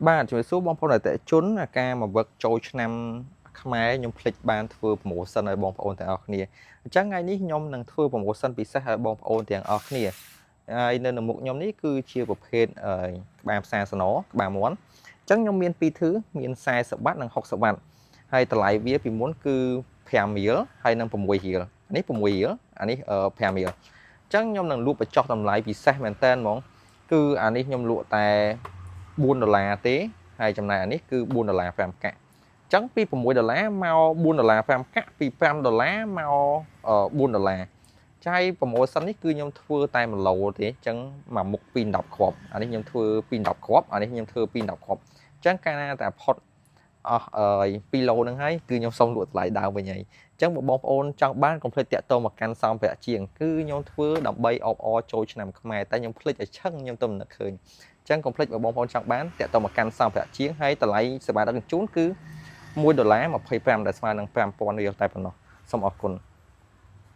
បាទជំរាបសួរបងប្អូនអតិថិជនការមកវឹកចូលឆ្នាំខ្មែរខ្ញុំភ្លេចបានធ្វើប្រូម៉ូសិនឲ្យបងប្អូនទាំងអស់គ្នាអញ្ចឹងថ្ងៃនេះខ្ញុំនឹងធ្វើប្រូម៉ូសិនពិសេសឲ្យបងប្អូនទាំងអស់គ្នាហើយនៅមុខខ្ញុំនេះគឺជាប្រភេទក្បាលផ្សារសណក្បាលមាន់អញ្ចឹងខ្ញុំមាន2ធឺមាន40បាត់និង60បាត់ហើយតម្លៃវាពីមុនគឺ5រៀលហើយនិង6រៀលនេះ6រៀលអានេះ5រៀលអញ្ចឹងខ្ញុំនឹងលក់បញ្ចុះតម្លៃពិសេសមែនតើហ្មងគឺអានេះខ្ញុំលក់តែ$4ទេហើយចំណាយអានេះគឺ$4 5កាក់អញ្ចឹងពី$6មក$4 5កាក់ពី$5មក$4ចាយប្រូម៉ូសិននេះគឺខ្ញុំធ្វើតែ1ឡូទេអញ្ចឹងមួយមុខ210គ្រាប់អានេះខ្ញុំធ្វើ210គ្រាប់អានេះខ្ញុំធ្វើ210គ្រាប់អញ្ចឹងកាលណាតែផុតអស់2ឡូហ្នឹងហើយគឺខ្ញុំសុំលក់តម្លៃដើមវិញហើយអញ្ចឹងបងប្អូនចង់បានកុំភ្លេចតាក់ទងមកកាន់សម្ភារៈជាងគឺខ្ញុំធ្វើដើម្បីអបអរចូលឆ្នាំខ្មែរតែខ្ញុំភ្លេចឲ្យឆឹងខ្ញុំទៅមិននឹកឃើញអញ្ចឹងកុំភ្លេចបើបងប្អូនចង់បានតាក់ទងមកកាន់សម្ភារៈជាងហើយតម្លៃសេវាដឹកជញ្ជូនគឺ$1.25ដែលស្មើនឹង$5000រៀលតែប៉ុណ្ណោះសូមអរគុណ